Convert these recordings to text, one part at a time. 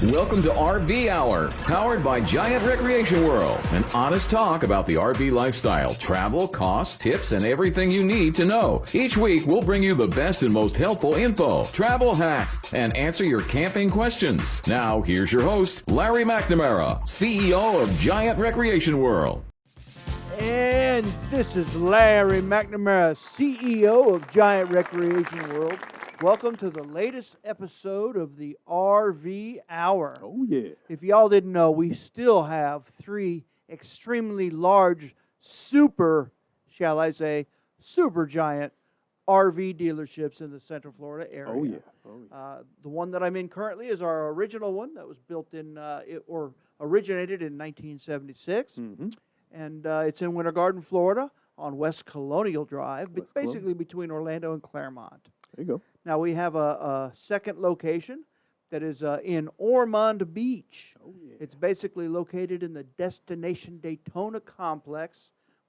Welcome to RV Hour, powered by Giant Recreation World. An honest talk about the RV lifestyle, travel, costs, tips, and everything you need to know. Each week, we'll bring you the best and most helpful info, travel hacks, and answer your camping questions. Now, here's your host, Larry McNamara, CEO of Giant Recreation World. And this is Larry McNamara, CEO of Giant Recreation World. Welcome to the latest episode of the RV Hour. Oh, yeah. If y'all didn't know, we still have 3 extremely large, shall I say, super giant RV dealerships in the Central Florida area. Oh, yeah. Oh, yeah. The one that I'm in currently is our original one that was built in, originated in 1976. Mm-hmm. And it's in Winter Garden, Florida, on West Colonial Drive, West basically Colonial. between Orlando and Claremont. There you go. Now we have a second location that is in Ormond Beach. Oh, yeah. It's basically located in the Destination Daytona complex,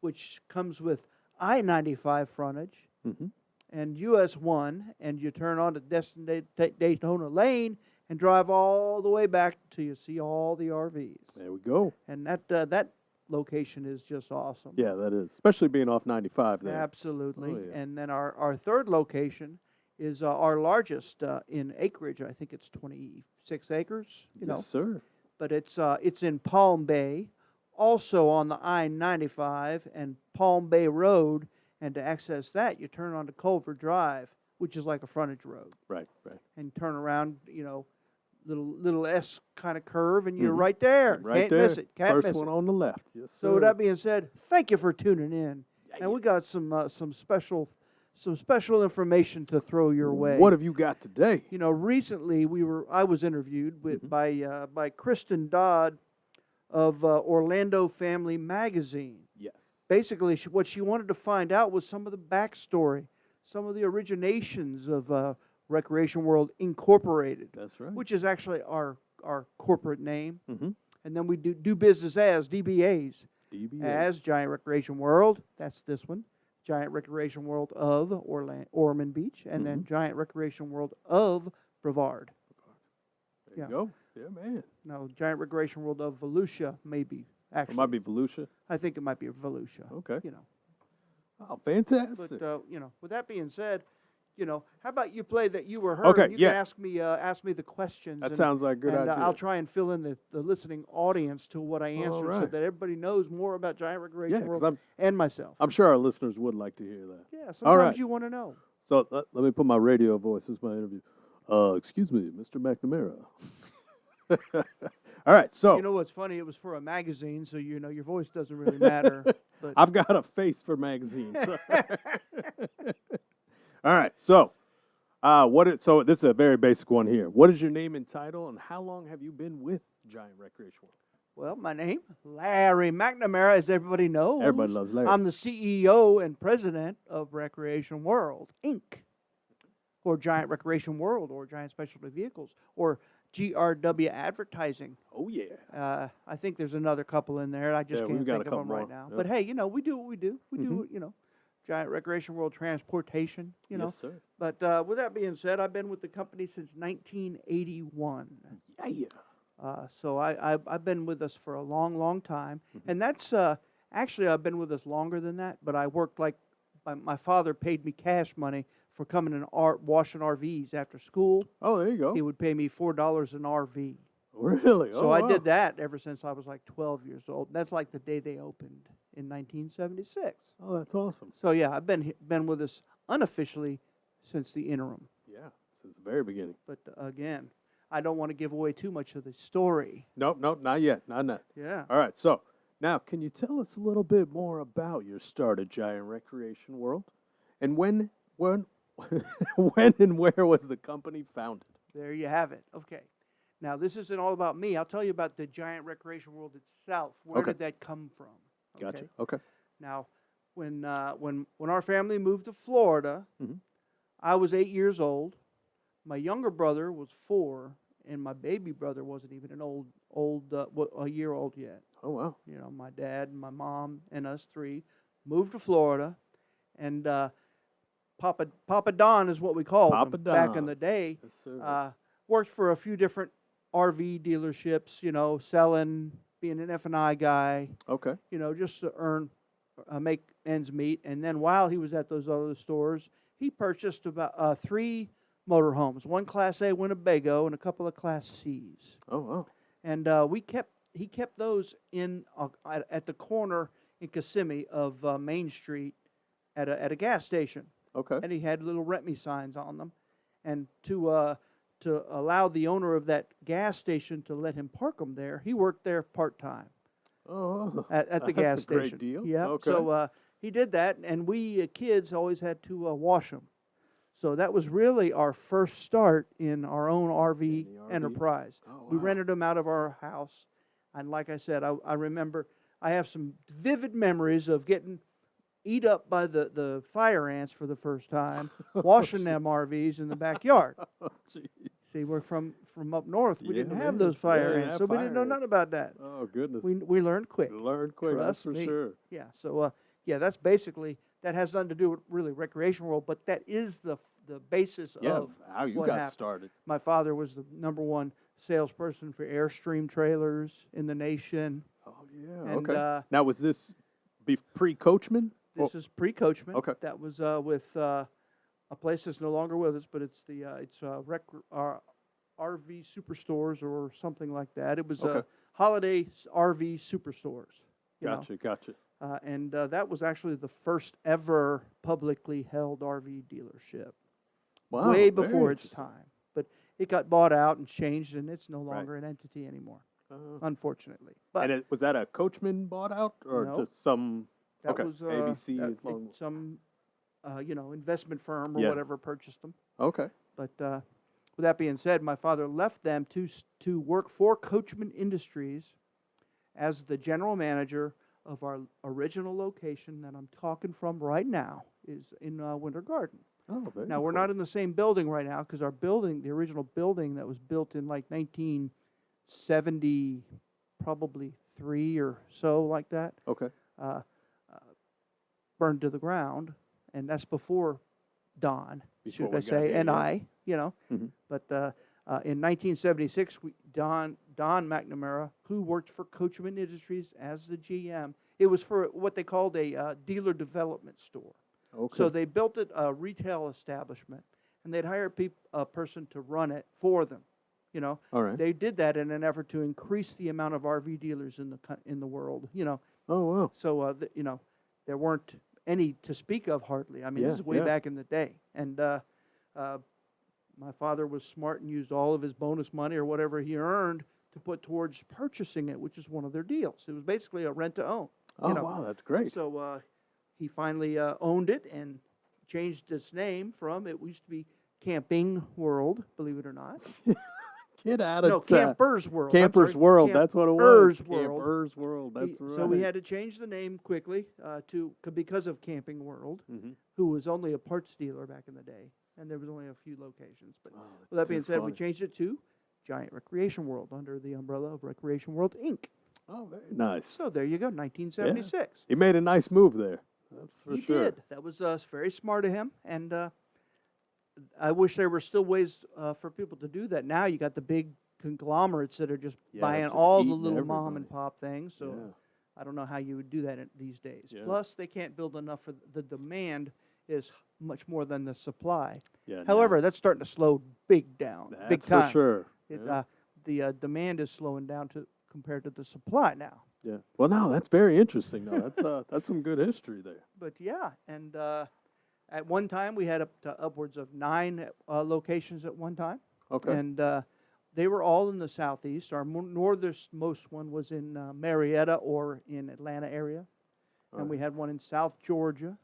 which comes with I-95 frontage Mm-hmm. and US 1, and you turn on to Daytona Lane and drive all the way back till you see all the RVs. There we go. And that location is just awesome. Yeah, that is. Especially being off 95 there. Absolutely. Oh, yeah. And then our third location is our largest in acreage. I think it's 26 acres. Yes, sir. But it's in Palm Bay, also on the I-95 and Palm Bay Road. And to access that, you turn onto Culver Drive, which is like a frontage road, Right, right. and turn around. Little S kind of curve, and you're Mhm. right there. Right Can't there. miss it. Can't First miss one it. on the left. Yes, sir. So with that being said, thank you for tuning in. Yeah, And we got some special information to throw your way. What have you got today? Recently I was interviewed by Kristen Dodd of Orlando Family Magazine. Yes. Basically, what she wanted to find out was some of the backstory, some of the originations of Recreation World Incorporated, That's right. which is actually our corporate name. Mm-hmm. And then we do business as DBAs. DBA. As Giant Recreation World, that's this one, Giant Recreation World of Ormond Beach, and then Giant Recreation World of Brevard. There you go. Yeah, man. Now, Giant Recreation World of Volusia, maybe, actually. It might be Volusia. I think it might be Volusia. Okay. You know. Oh, fantastic. But, with that being said, how about you play that you were heard? Okay, And you yeah. can ask me the questions. That sounds like a good idea. I'll try and fill in the listening audience to what I answered so right. that everybody knows more about Giant Recreation Yeah, 'cause World and myself. I'm sure our listeners would like to hear that. Yeah, sometimes All right. you want to know. So let me put my radio voice. This is my interview. Excuse me, Mr. McNamara. All right, so You know what's funny? It was for a magazine, so your voice doesn't really matter. But I've got a face for magazines. All right, so so this is a very basic one here. What is your name and title, and how long have you been with Giant Recreation World? well, my name, Larry McNamara, as everybody knows. Everybody loves Larry. I'm the CEO and president of Recreation World, Inc., or Giant Recreation World, or Giant Specialty Vehicles, or GRW Advertising. Oh yeah. I think there's another couple in there. I just Yeah, can't we've got think a of them couple right more. now. Yep. But hey, we do what we do. We do, Giant Recreation World Transportation, Yes, sir. But with that being said, I've been with the company since 1981. Yeah. So I've been with us for a long, long time. And that's, actually, I've been with us longer than that, but I worked my father paid me cash money for coming and washing RVs after school. Oh, there you go. He would pay me $4 an RV. Really? So Oh, I wow. did that ever since I was like 12 years old. That's like the day they opened in 1976. Oh, that's awesome. So yeah, I've been with us unofficially since the interim. Yeah, since the very beginning. But again, I don't want to give away too much of the story. Nope, not yet. Not yet. Yeah. All right, so now can you tell us a little bit more about your start at Giant Recreation World? And when and where was the company founded? There you have it. Okay. Now, this isn't all about me. I'll tell you about the Giant Recreation World itself. Where Okay. did that come from? Gotcha. Okay. Now, when our family moved to Florida, Mhm. I was 8 years old. My younger brother was 4, and my baby brother wasn't even a year old yet. Oh, wow. My dad and my mom and us 3 moved to Florida, and Papa Don is what we called Papa him back in Don. the day. Yes, sir. Worked for a few different RV dealerships, selling, being an F&I guy, Okay. just to make ends meet. And then while he was at those other stores, he purchased about 3 motorhomes, one Class A Winnebago and a couple of Class Cs. Oh, wow. And he kept those in at the corner in Kissimmee of Main Street at a gas station. Okay. And he had little rent me signs on them. And to allow the owner of that gas station to let him park them there, he worked there part-time. Oh, At the that's gas a station. great deal. Yeah. Okay. So he did that, and we kids always had to wash them. So that was really our first start in our own RV In the RV. enterprise. Oh, We wow. rented them out of our house, and like I said, I remember I have some vivid memories of getting eat up by the fire ants for the first time, washing them RVs in the backyard. Oh, jeez. See, we're from up north. We Yeah, didn't have man. those fire Yeah, ants, have so we didn't know fire nothing ants. about that. Oh, goodness. We learned quick. Learn quick, that's Trust for me. sure. Yeah. So yeah, that's basically, that has nothing to do with really recreation world, but that is the basis Yeah, of how you what got happened. started. My father was the #1 salesperson for Airstream trailers in the nation. Oh, yeah. And Okay. Now, was this pre-Coachman? this is pre-Coachman. Okay. That was with a place that's no longer with us, but it's RV Superstores or something like that. It was Okay. Holiday RV Superstores. Gotcha. And that was actually the first ever publicly held RV dealership. Wow. Way very before its interesting. time. But it got bought out and changed, and it's no Right. longer an entity anymore, Oh. unfortunately. But And was that a Coachman bought out or No. just some? that okay. was ABC. some investment firm or Yeah. whatever purchased them. Okay. But with that being said, my father left them to work for Coachman Industries as the general manager of our original location that I'm talking from right now is in Winter Garden. Oh, very Now, we're cool. not in the same building right now because our building, the original building that was built in like 1970, probably 3 or so, like that, Okay. burned to the ground. And that's before Don, Before should we I got say, here, and yeah. I. But in 1976, Don McNamara, who worked for Coachman Industries as the GM, it was for what they called a dealer development store. Okay. So they built it a retail establishment, and they'd hire a person to run it for them. All right. They did that in an effort to increase the amount of RV dealers in the world. Oh, wow. So there weren't any to speak of hardly. I mean, Yeah, this is way yeah. back in the day, and my father was smart and used all of his bonus money or whatever he earned to put towards purchasing it, which is one of their deals. It was basically a rent to own. Oh, wow. That's great. So he finally owned it and changed its name from, it used to be Camping World, believe it or not. Get out of No, Campers World. I'm Campers sorry, World. That's what it was. Campers World. Campers World. That's right. So we had to change the name quickly because of Camping World, Mm-hmm. who was only a parts dealer back in the day, and there was only a few locations. But Oh, with that being said, we changed it to Giant Recreation World under the umbrella of Recreation World Inc. Oh, very nice. So there you go, 1976. He made a nice move there. That's for He sure. did. That was very smart of him, and I wish there were still ways for people to do that. Now you got the big conglomerates that are just Yeah, buying just all the eating little mom everybody. and pop things. So Yeah. I don't know how you would do that these days. Yeah. Plus, they can't build enough for the demand is much more than the supply. Yeah. no, However, that's starting to slow big down, that's big for time. sure. It, Yeah. The demand is slowing down compared to the supply now. Yeah. Well, no, that's very interesting. Though. That's some good history there. But yeah, and at one time we had up to upwards of 9 locations at one time. Okay. And they were all in the southeast. Our northernmost one was in Marietta or in Atlanta area, and we had one in South Georgia.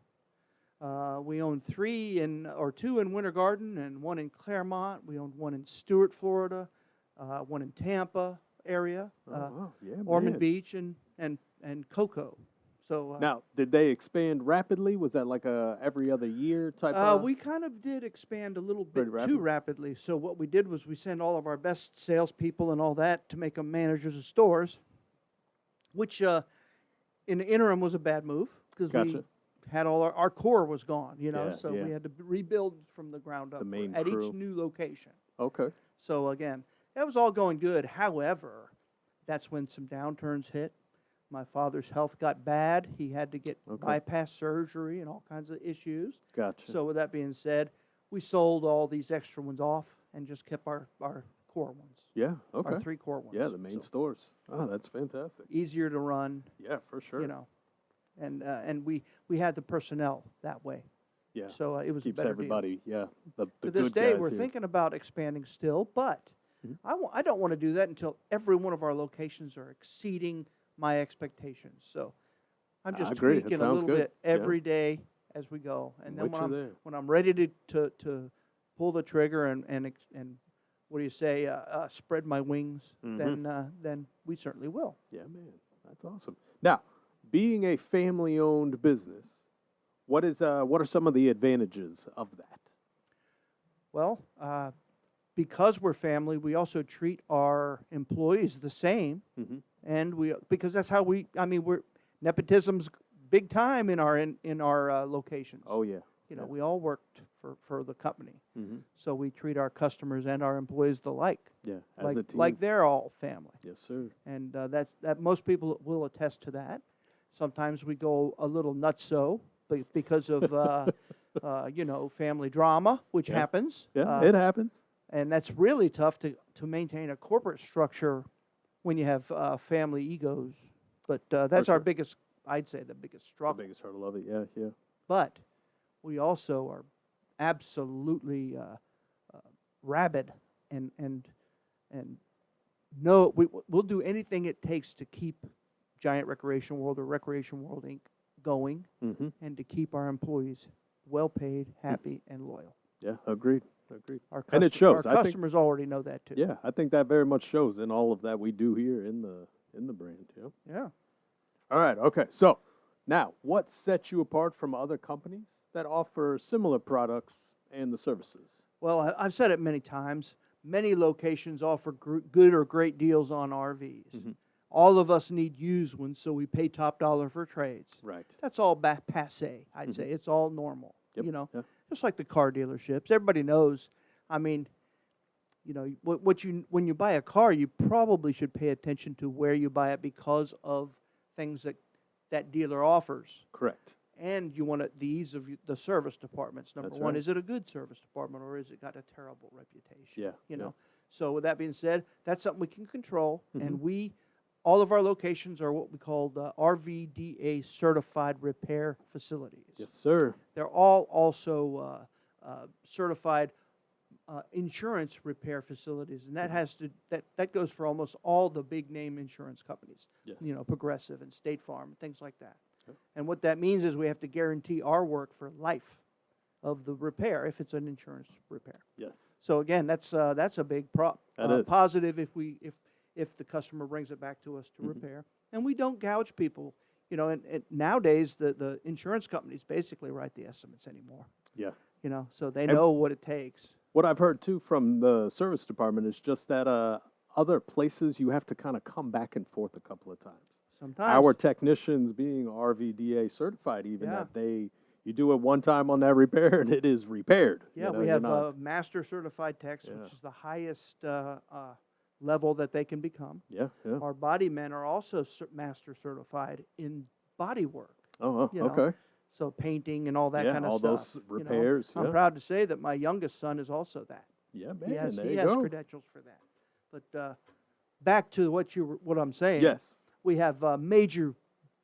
We owned 2 in Winter Garden and 1 in Claremont. We owned 1 in Stewart, Florida, 1 in Tampa area, wow. Yeah, Ormond man. Beach, and Cocoa. So Now, did they expand rapidly? Was that like a every other year type of? we kind of did expand a little bit Pretty rapid. too rapidly. So what we did was we sent all of our best salespeople and all that to make them managers of stores, which in the interim was a bad move because we Gotcha. had all our core was gone, Yeah, so yeah. we had to rebuild from the ground up The main at crew. each new location. Okay. So again, That was all going good. However, that's when some downturns hit. My father's health got bad. He had to get bypass surgery and all kinds of issues. Gotcha. So with that being said, we sold all these extra ones off and just kept our core ones. Yeah. Okay. Our 3 core ones. Yeah, the main stores. Oh, that's fantastic. Easier to run. Yeah, for sure. You know, and we had the personnel that way. Yeah. So it was Keeps a better everybody. deal. Yeah. The To this good day, guys we're here. thinking about expanding still, but I don't want to do that until every one of our locations are exceeding my expectations. So I'm just I agree. It tweaking a sounds little good. bit every day as we go, and then Which are there. when I'm ready to pull the trigger and what do you say, spread my wings, then we certainly will. Yeah, man. That's awesome. Now, being a family-owned business, what are some of the advantages of that? Well, because we're family, we also treat our employees the same, and because that's how we're nepotism's big time in our locations. Oh yeah. You know, we all worked for the company, so we treat our customers and our employees alike. Yeah, as a team. Like they're all family. Yes, sir. And that most people will attest to that. Sometimes we go a little nutso because of family drama, which happens. Yeah, it happens. And that's really tough to maintain a corporate structure when you have family egos. But that's our biggest, I'd say, the biggest struggle. The biggest hurdle of it. Yeah, yeah. But we also are absolutely rabid and no, we'll do anything it takes to keep Giant Recreation World or Recreation World Inc. going, and to keep our employees well paid, happy, and loyal. Yeah, agreed. And it shows. Our customers already know that too. Yeah, I think that very much shows in all of that we do here in the brand. Yeah. Yeah. All right. Okay. So now, what sets you apart from other companies that offer similar products and the services? Well, I've said it many times. Many locations offer good or great deals on RVs. All of us need used ones, so we pay top dollar for trades. Right. That's all passé, I'd say. It's all normal. Yep. You know, Yeah. just like the car dealerships. Everybody knows. I mean, you know, when you buy a car, you probably should pay attention to where you buy it because of things that dealer offers. Correct. And you want the ease of the service departments. Number That's one, right. is it a good service department or is it got a terrible reputation? Yeah. You know. So with that being said, that's something we can control, and Mm-hmm. all of our locations are what we call the RVDA certified repair facilities. Yes, sir. They're all also certified insurance repair facilities, and that goes for almost all the big name insurance companies. Yes. You know, Progressive and State Farm and things like that. Yep. And what that means is we have to guarantee our work for life of the repair if it's an insurance repair. Yes. So again, that's a big That is. positive if the customer brings it back to us to repair, and we don't gouge people. You know, and nowadays the insurance companies basically write the estimates anymore. Yeah. You know, so they know what it takes. What I've heard too from the service department is just that other places you have to kind of come back and forth a couple of times. Sometimes Our technicians being RVDA certified, even Yeah. that you do it one time on that repair and it is repaired. Yeah, You know, we you're have not- master certified techs, Yeah. which is the highest level that they can become. Yeah. Yeah. Our body men are also master certified in body work. Oh, you know, okay. So painting and all that Yeah, kind of all stuff. those you know. repairs, I'm yeah. proud to say that my youngest son is also that. Yeah, man. He has there you go. credentials for that. But back to what I'm saying. Yes. We have major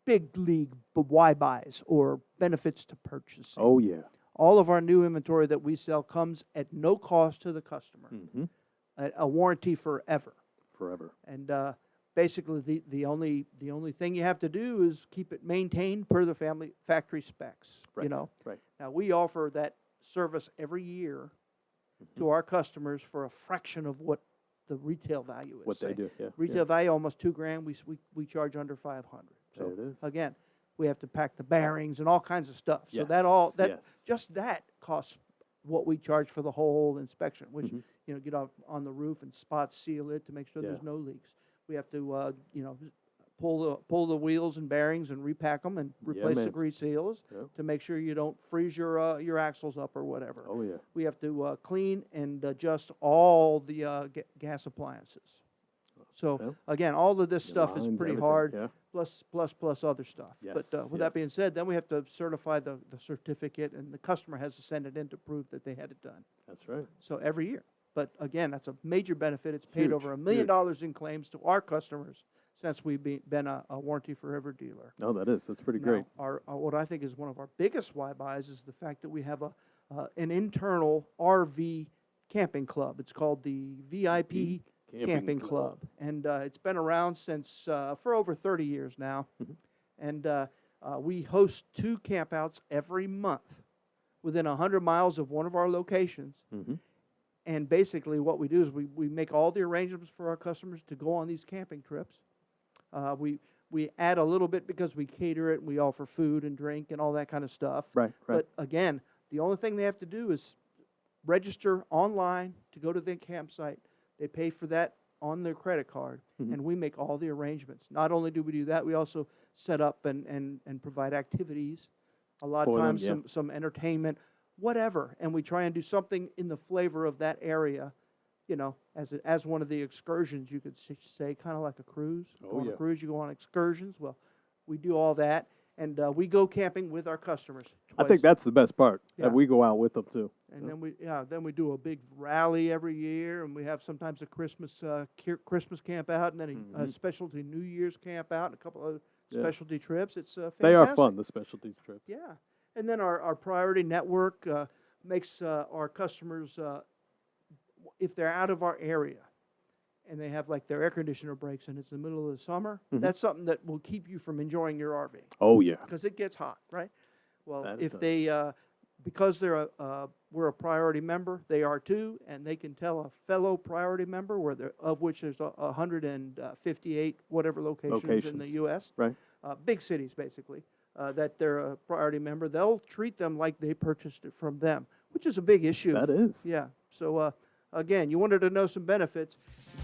big league buys or benefits to purchase. Oh, yeah. All of our new inventory that we sell comes at no cost to the customer. Mm-hmm. A warranty forever. Forever. And basically, the only thing you have to do is keep it maintained per the factory specs. Right. You know. Right. Now we offer that service every year to our customers for a fraction of what the retail value is. What they say. do. Yeah. Retail value almost $2,000. We charge under $500. So There it is. again, we have to pack the bearings and all kinds of stuff. So Yes, that yes. just that costs what we charge for the whole inspection, which Mhm. you know, get on the roof and spot seal it to make sure Yeah. there's no leaks. We have to pull the wheels and bearings and repack them and replace the man. grease seals Yep. to make sure you don't freeze your axles up or whatever. Oh, yeah. We have to clean and adjust all the gas appliances. So Yep. again, all of this Your stuff is lines, pretty everything, plus yeah. plus other stuff. Yes, But with that yes. being said, then we have to certify the certificate, and the customer has to send it in to prove that they had it done. That's right. So every year. But again, that's a major benefit. It's paid Huge, over $1 million huge. in claims to our customers since we've been a warranty forever dealer. No, that's pretty great. Now, our what I think is one of our biggest why buys is the fact that we have an internal RV camping club. It's called the VIP Camping Club, and it's been around since for over 30 years now. Mhm. And we host 2 campouts every month within 100 miles of one of our locations. Mm-hmm. And basically what we do is we make all the arrangements for our customers to go on these camping trips. We add a little bit because we cater it and we offer food and drink and all that kind of stuff. Right, right. But again, the only thing they have to do is register online to go to the campsite. They pay for that on their credit card, Mhm. and we make all the arrangements. Not only do we do that, we also set up and provide activities. A lot of For them, times, yeah. some entertainment, whatever, and we try and do something in the flavor of that area. As one of the excursions, you could say, kind of like a cruise. Oh, Go on yeah. a cruise, you go on excursions. Well, we do all that, and we go camping with our customers. I think that's the best part, Yeah. that we go out with them, too. And then we do a big rally every year, and we have sometimes a Christmas camp out, and then a Mhm. specialty New Year's camp out, and a couple of Yeah. specialty trips. It's fantastic. They are fun, the specialties trips. Yeah, and then our priority network makes our customers, if they're out of our area, and they have like their air conditioner breaks, and it's the middle of the summer, Mhm. that's something that will keep you from enjoying your RV Oh, yeah. because it gets hot, right? Well, That it if does. they because we're a priority member, they are too, and they can tell a fellow priority member, of which there's 158 whatever locations in the Locations. U.S. Right. Big cities basically, that they're a priority member. They'll treat them like they purchased it from them, which is a big issue. That is. Yeah. So again, you wanted to know some benefits.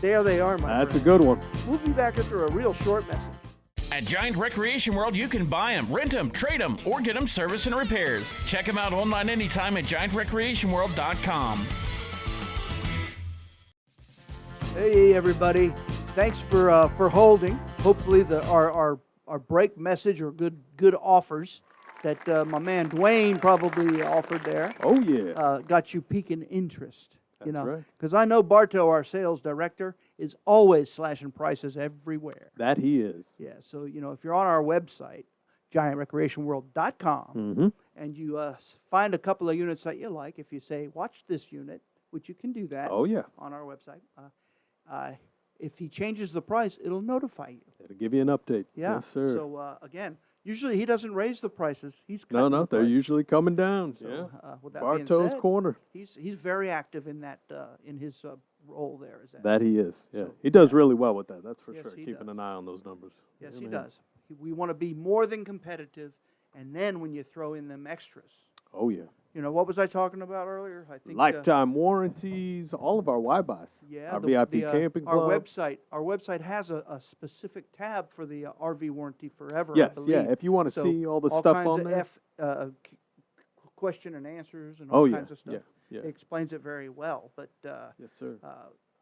There they are, my That's a friend. good one. We'll be back after a real short message. At Giant Recreation World, you can buy them, rent them, trade them, or get them service and repairs. Check them out online anytime at giantrecreationworld.com. Hey everybody, thanks for holding. Hopefully our break message or good offers that my man Dwayne probably offered there Oh, yeah. got you piquing interest. That's right. Because I know Bartow, our sales director, is always slashing prices everywhere. That he is. Yeah, so if you're on our website, giantrecreationworld.com, Mm-hmm. and you find a couple of units that you like, if you say watch this unit, which you can do that Oh, yeah. on our website. If he changes the price, it'll notify you. It'll give you an update. Yeah. Yes, sir. So again, usually he doesn't raise the prices. He's No, cutting no, the they're prices. usually coming down. So, Yeah. with that being Bartow's said, Corner. he's very active in that in his role there. Is That he is. Yeah. So, he does really well with that. That's for Yes, sure. he Keeping does. an eye on those numbers. Yes, Yeah, he man. does. We want to be more than competitive, and then when you throw in them extras, Oh, yeah. what was I talking about earlier? I think Lifetime warranties, all of our Y-Buys. Yeah, Our VIP camping club. Our website has a specific tab for the RV warranty forever. I Yes, believe. yeah. If you want to So see all the all stuff kinds on of there. question and answers and all Oh, yeah. kinds of stuff. Yeah. Yeah. It explains it very well. But Yes, sir.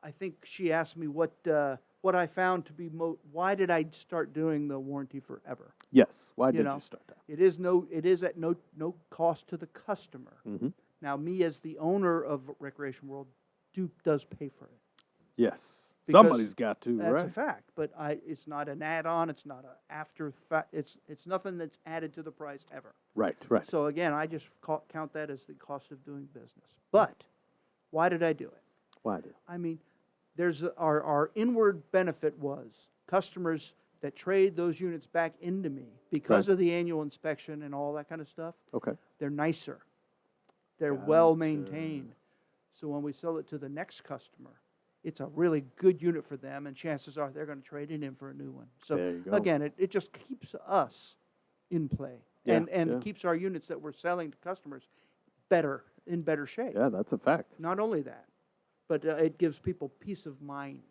I think she asked me what I found to be why did I start doing the warranty forever? Yes. Why did know, you start that? It is at no cost to the customer. Mm-hmm. Now, me as the owner of Recreation World does pay for it. Yes. Because Somebody's got to, That's right? a fact, but it's not an add-on. It's not an after fact. It's nothing that's added to the price ever. Right, right. So again, I just count that as the cost of doing business. But why did I do it? Why did? I mean, there's our inward benefit was customers that trade those units back into me because Right. of the annual inspection and all that kind of stuff. Okay. They're nicer. They're Gotcha. well maintained. So when we sell it to the next customer, it's a really good unit for them, and chances are they're going to trade it in for a new one. So There you go. again, it just keeps us in play, Yeah, and yeah. keeps our units that we're selling to customers in better shape. Yeah, that's a fact. Not only that, but it gives people peace of mind.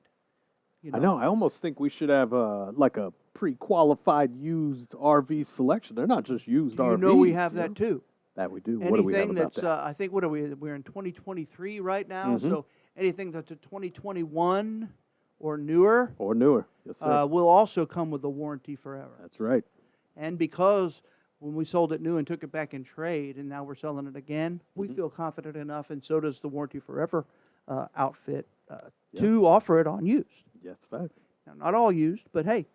I know. I almost think we should have like a pre-qualified used RV selection. They're not just used You RVs. know we have you that know? too. That we do. What do we have Anything about that's, that? I think, what are we? We're in 2023 right now, Mhm. so anything that's a 2021 or newer Or newer. Yes, sir. will also come with a warranty forever. That's right. And because when we sold it new and took it back in trade, and now we're selling it again, we Mm-hmm. feel confident enough, and so does the warranty forever outfit, Yeah. to offer it on used. Yes, fact. Now, not all used, but hey,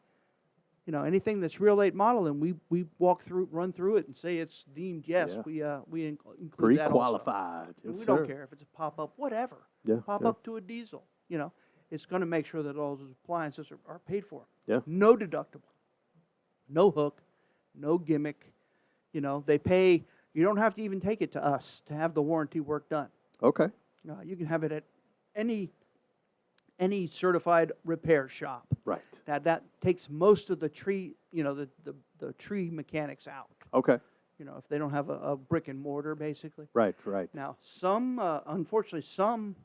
you know, anything that's real late model, and we run through it and say it's deemed, yes, Yeah. we include that also. Pre-qualified. And Yes, we sir. don't care if it's a pop-up, whatever. Yeah. Pop-up to a diesel, you know. It's going to make sure that all those appliances are paid for. Yeah. No deductible, no hook, no gimmick. You know, they pay, you don't have to even take it to us to have the warranty work done. Okay. You can have it at any certified repair shop. Right. That takes most of the tree, you know, the tree mechanics out. Okay. You know, if they don't have a brick and mortar, basically. Right. Right. Now, unfortunately, some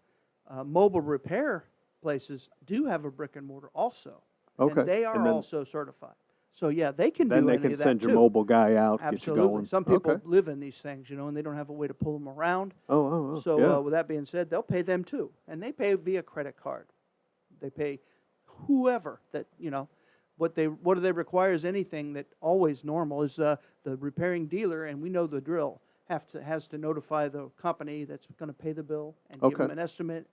mobile repair places do have a brick and mortar also. Okay. And they are And then- also certified. So, yeah, they can Then do they any can of that send your too. mobile guy out, get you Absolutely. going. Some people Okay. live in these things, you know, and they don't have a way to pull them around. Oh. So, yeah. with that being said, they'll pay them too. And they pay via credit card. They pay whoever that, you know, what do they require is anything that always normal is the repairing dealer, and we know the drill, has to notify the company that's going to pay the bill and give Okay. them an estimate,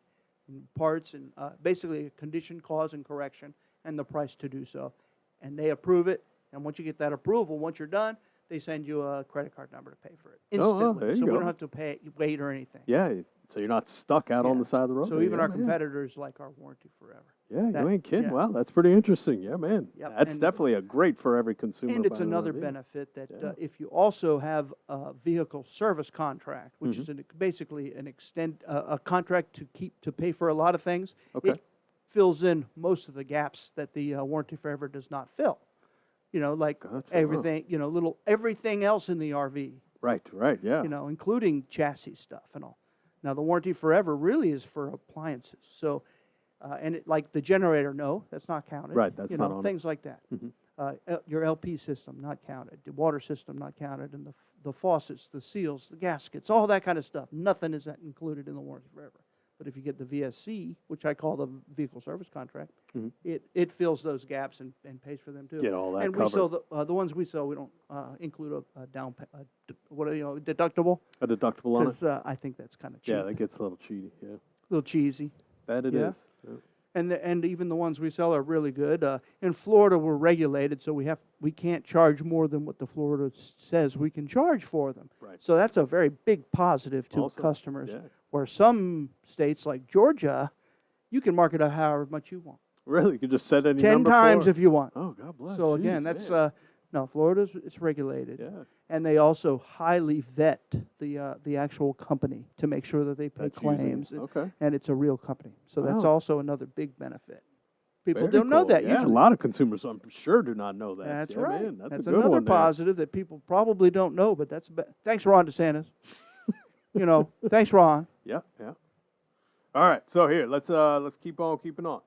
and parts, and basically a condition, cause, and correction, and the price to do so. And they approve it, and once you get that approval, once you're done, they send you a credit card number to pay for it instantly. there you so we go. don't have to wait or anything. Yeah. So you're not stuck out on Yeah. the side of the road. So there. even Yeah, our man. competitors like our warranty forever. Yeah, that- you ain't kidding. yeah. Wow, that's pretty interesting. Yeah, man. Yep, That's and- definitely a great for every consumer. And it's buying an another RV. benefit that Yeah. if you also have a vehicle service contract, which Mm-hmm. is basically a contract to pay for a lot of things, Okay. it fills in most of the gaps that the warranty forever does not fill. You know, like Gotcha, wow. everything, you know, everything else in the RV, Right. Yeah. you know, including chassis stuff and all. Now, the warranty forever really is for appliances. So, like the generator, no, that's not counted. Right, that's you not know, on it. things like that. Mhm. Your LP system not counted, the water system not counted, and the faucets, the seals, the gaskets, all that kind of stuff. Nothing is included in the warranty forever. But if you get the VSC, which I call the vehicle service contract, Mhm. it fills those gaps and pays for them too. Get all that and covered. we sell the ones we sell. We don't include a deductible, A deductible on it. because I think that's kind of cheap, Yeah, that gets a little cheaty. Yeah. a little cheesy. That it Yeah. is. Yeah. And even the ones we sell are really good. In Florida, we're regulated, so we can't charge more than what the Florida says we can charge for them. Right. So that's a very big positive to Awesome. customers. Yeah. Where some states like Georgia, you can mark it out however much you want, Really, you could just set any 10 number times for it? if you want. Oh, God bless. So again, Jeez, that's man. no, Florida's it's regulated. Yeah. And they also highly vet the actual company to make sure that they pay That's using- claims, okay. and it's a real company. So that's Wow. also another big benefit. People Very don't know cool. that Yeah, usually. a lot of consumers, I'm sure, do not know that. That's Yeah, right. Man, that's a good another one there. positive that people probably don't know, but thanks, Ron DeSantis. You know, thanks, Ron. Yeah. All right, so here, let's keep on keeping on.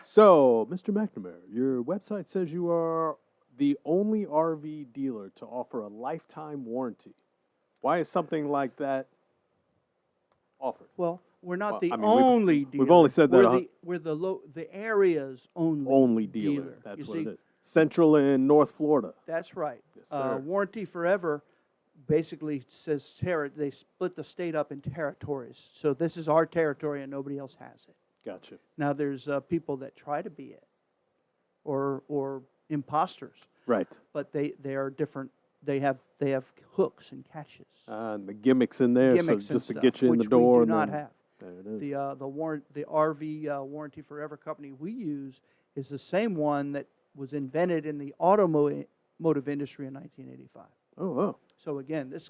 So, Mr. McNamara, your website says you are the only RV dealer to offer a lifetime warranty. Why is something like that offered? Well, we're not Well, the I mean, we've- only dealer. we've only said that We're the area's only Only dealer. That's You what see, it is. Central and North Florida. That's right. Yes, sir. Warranty Forever basically says they split the state up in territories. So this is our territory and nobody else has it. Gotcha. Now there's people that try to be it, or imposters, Right. but they are different. They have hooks and catches. And the gimmicks in there, Gimmicks so and just to stuff, get you in the which door. we and do not then, have. There it is. The RV Warranty Forever company we use is the same one that was invented in the automotive industry in 1985. Oh, wow. So again, this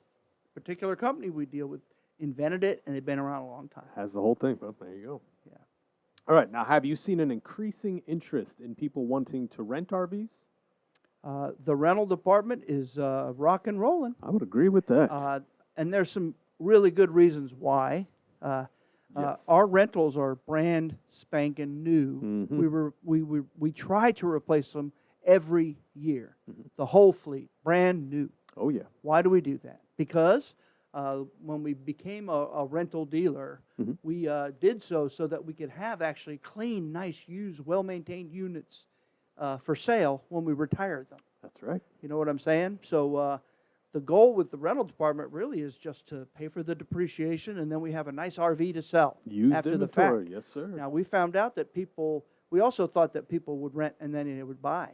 particular company we deal with invented it, and they've been around a long time. Has the whole thing. Well, there you go. Yeah. All right. Now, have you seen an increasing interest in people wanting to rent RVs? The rental department is rock and rolling, I would agree with that. and there's some really good reasons why. Yes. Our rentals are brand spanking new. Mhm. We tried to replace them every year. The whole fleet, brand new. Oh, yeah. Why do we do that? Because when we became a rental dealer, we did so that we could have actually clean, nice, used, well-maintained units for sale when we retired them. That's right. You know what I'm saying? So the goal with the rental department really is just to pay for the depreciation, and then we have a nice RV to sell Used after inventory. the fact. Yes, sir. Now, we found out that we also thought that people would rent and then they would buy.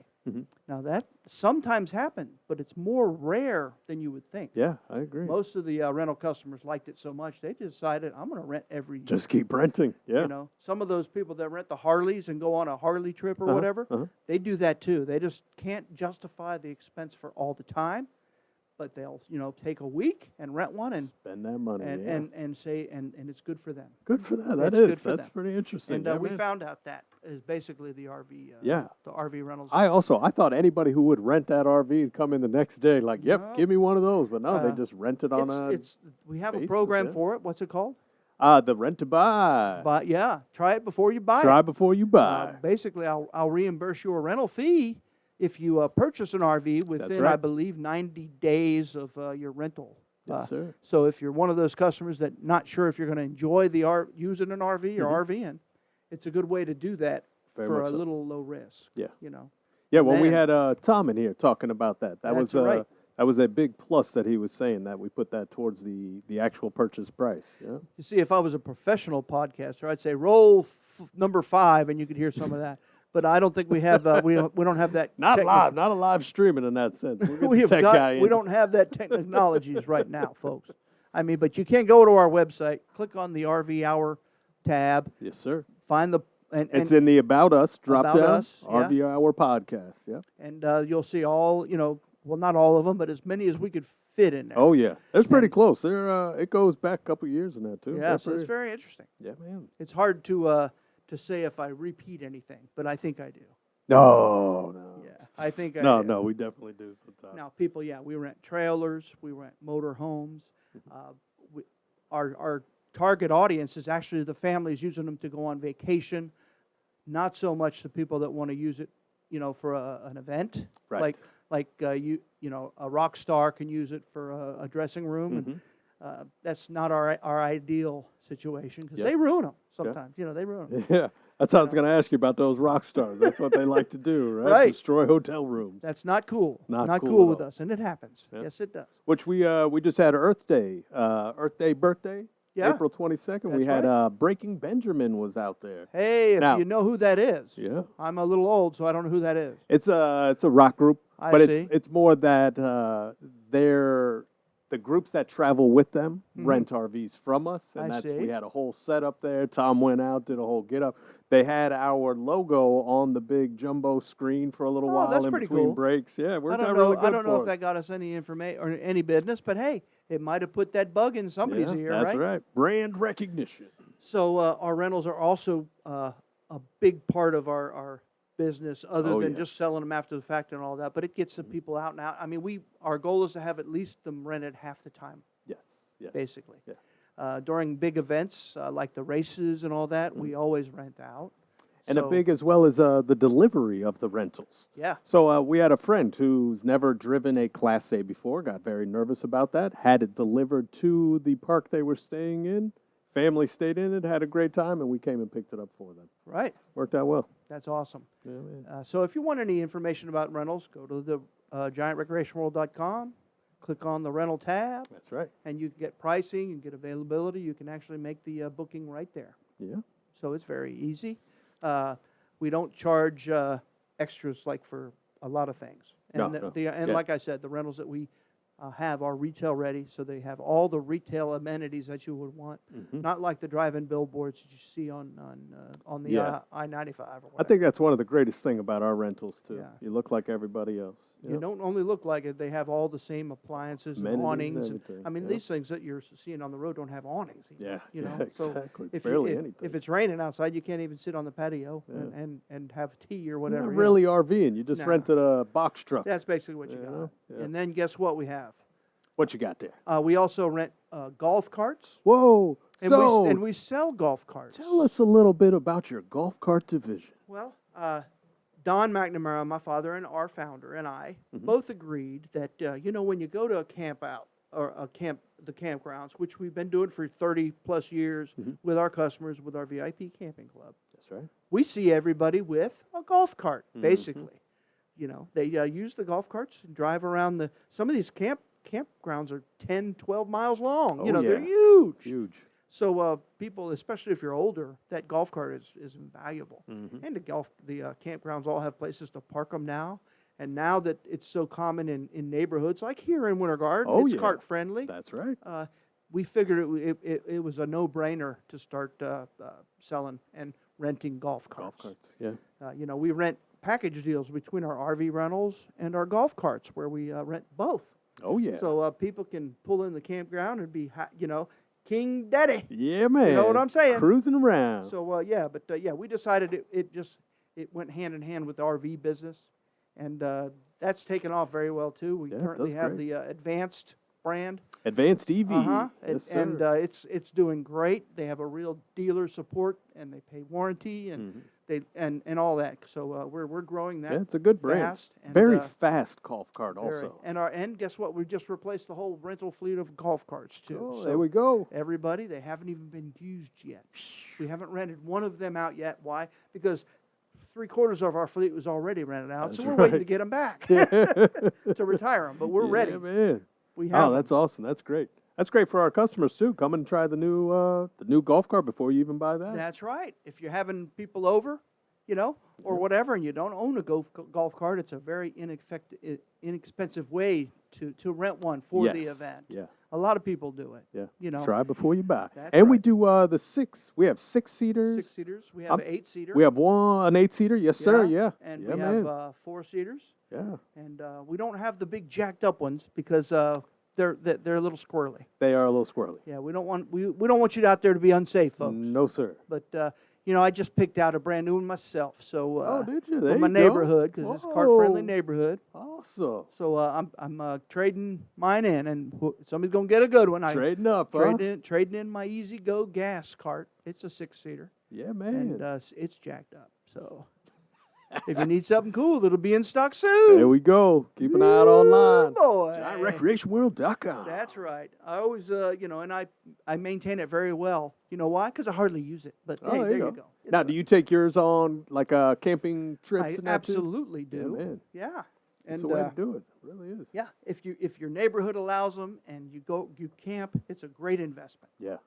Now, that sometimes happens, but it's more rare than you would think. Yeah, I agree. Most of the rental customers liked it so much, they decided, I'm going to rent every year. Just keep renting. Yeah. You know, some of those people that rent the Harleys and go on a Harley trip or whatever, they do that too. They just can't justify the expense for all the time, but they'll, take a week and rent one and spend that money. and say, and it's good for them. Good for that. It's That is. good for That's them. pretty interesting. And we found out that is basically the RV. Yeah. The RV rentals. I thought anybody who would rent that RV would come in the next day like, yep, No. give me one of those. But no, they just rent it on we have a basis, program yeah. for it. What's it called? the rent to buy. But yeah, try it before you buy Try it. before you buy. Basically, I'll reimburse you a rental fee if you purchase an RV within, right. I believe, 90 days of your rental. Yes, sir. So if you're one of those customers that not sure if you're going to enjoy using an RV or RVing, it's a good way to do that Very for much a so. little low risk. Yeah. Yeah, well, we then- had Tom in here talking about that. That That's was right. that was a big plus that he was saying that we put that towards the actual purchase price. Yeah. You see, if I was a professional podcaster, I'd say roll number 5, and you could hear some of that. But I don't think we have we don't have that. Not live, not a live streaming in that sense. We'll get the tech guy in. We don't have that technologies right now, folks. I mean, but you can go to our website, click on the RV Hour tab, Yes, sir. find the It's in the About Us drop About down. Us, yeah. RV Hour podcast. Yeah. and you'll see all, well, not all of them, but as many as we could fit in there. Oh yeah, it's pretty And- close. There, it goes back a couple years in that too. yeah, That's so it's pretty- very interesting. Yeah, man. It's hard to say if I repeat anything, but I think I do. No. Yeah, I think I No, do. no, we definitely do sometimes. Now, people, we rent trailers, we rent motor homes. Our target audience is actually the families using them to go on vacation, not so much the people that want to use it, for an event. Right. Like a rock star can use it for a dressing room, and that's not our ideal situation because Yep. they ruin them sometimes. They ruin them. Yeah, that's how I was going to ask you about those rock stars. That's what they like to do, right? Right. Destroy hotel rooms. That's not cool. Not cool cool at with all. us, and it happens. Yeah. Yes, it does. Which we just had Earth Day birthday. Yeah. April 22nd. We That's had Breaking Benjamin was out there. Hey, if Now- you know who that is, Yeah. I'm a little old, so I don't know who that is. It's a rock group, I but see. it's more that they're the groups that travel with them rent RVs from us, and I we see. had a whole setup there. Tom went out, did a whole get up. They had our logo on the big jumbo screen for a little Oh, while that's in pretty between cool. breaks. Yeah, I worked don't out know. really good I don't know for if that us. got us any information or any business, but hey, it might have put that bug in somebody's ear, That's right? right. Brand recognition. So our rentals are also a big part of our business, other Oh, than yeah. just selling them after the fact and all that. But it gets the people out and out. I mean, our goal is to have at least them rented half the time, Yes. Yes. basically. Yeah. During big events like the races and all that, we always rent out. And a So, big as well as the delivery of the rentals. yeah. So we had a friend who's never driven a Class A before, got very nervous about that, had it delivered to the park they were staying in. Family stayed in it, had a great time, and we came and picked it up for them. Right. Worked out well. That's awesome. Yeah, man. So if you want any information about rentals, go to the giantrecreationworld.com, click on the rental tab, That's right. and you can get pricing, you can get availability, you can actually make the booking right there. Yeah. So it's very easy. We don't charge extras like for a lot of things. And, No, no. Yeah. like I said, the rentals that we have are retail ready, so they have all the retail amenities that you would want. Not like the drive-in billboards that you see on the Yeah. I-95 or whatever. I think that's one of the greatest thing about our rentals, too. Yeah. You look like everybody else. You Yep. don't only look like it; they have all the same appliances and Amenities and awnings. everything, I mean, yeah. these things that you're seeing on the road don't have awnings. Even, Yeah, you know. yeah, So exactly. It's if barely if anything. it's raining outside, you can't even sit on the patio Yeah. and have tea or You're whatever. not you know. really RVing. You just No. rented a box truck. That's basically what you You got. know? Yeah. And then guess what we have? What you got there? We also rent golf carts, Whoa. and So, we sell golf carts. tell us a little bit about your golf cart division. Well, Don McNamara, my father, and our founder, and I both agreed that when you go to a camp out or the campgrounds, which we've been doing for 30 plus years with our customers, with our VIP camping club. That's right. We see everybody with a golf cart, basically. They use the golf carts and drive around some of these campgrounds are 10, 12 miles long. They're huge. Huge. So people, especially if you're older, that golf cart is invaluable. And the campgrounds all have places to park them now. And now that it's so common in neighborhoods, like here in Winter Garden, it's cart friendly. That's right. We figured it was a no-brainer to start selling and renting golf carts. Golf carts, yeah. We rent package deals between our RV rentals and our golf carts, where we rent both. Oh, yeah. So people can pull in the campground and be, King Daddy. Yeah, man. You know what I'm saying? Cruising around. So we decided it went hand in hand with the RV business, and that's taken off very well too. We currently have the Advanced brand. Advanced EV. Yes, sir. And it's doing great. They have a real dealer support, and they pay warranty and and all that. So we're growing that. Yeah, it's a good brand. Fast and, very fast golf cart also. And guess what? We just replaced the whole rental fleet of golf carts too. Oh, so there we go. Everybody, they haven't even been used yet. We haven't rented one of them out yet. Why? Because 3/4 of our fleet was already rented out, so we're waiting to get them back to retire them. But we're ready. Yeah, man. We have. Oh, that's awesome. That's great. That's great for our customers too. Come and try the new golf cart before you even buy that. That's right. If you're having people over, or whatever, and you don't own a golf cart, it's a very inexpensive way to rent one for the event. Yeah. A lot of people do it. Yeah. Try before you buy. That's and we right. do we have 6-seaters. 6-seaters. We have an 8-seater. We have an 8-seater. Yes, sir. Yeah. And yeah, we man. have 4-seaters. Yeah. And we don't have the big jacked up ones because they're a little squirrely. They are a little squirrely. Yeah, we don't want you out there to be unsafe, folks. No, sir. But I just picked out a brand new one myself. So oh, did you? for There my you go. neighborhood, because it's a cart-friendly neighborhood. Awesome. So I'm trading mine in, and somebody's gonna get a good one. Trading up, Trading in my Easy Go gas cart. It's a 6-seater. Yeah, man. And it's jacked up. So if you need something cool, it'll be in stock soon. There we go. Keep an eye out online. Boy. GiantRecreationWorld.com. That's right. I always, and I maintain it very well. You know why? Because I hardly use it. But hey, there you go. Now, do you take yours on like camping trips? I and that too? absolutely do. Yeah, man. Yeah. That's And the way to do it. It really is. yeah, if your neighborhood allows them and you camp, it's a great investment. Yeah.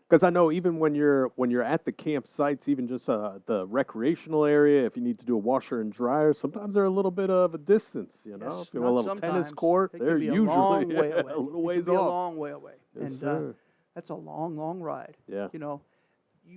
Because I know even when you're at the campsites, even just the recreational area, if you need to do a washer and dryer, sometimes they're a little bit of a distance. If you want a little tennis court, they're usually a long way away. a little ways a off. long way away. Yes, and sir. that's a long, long ride. Yeah.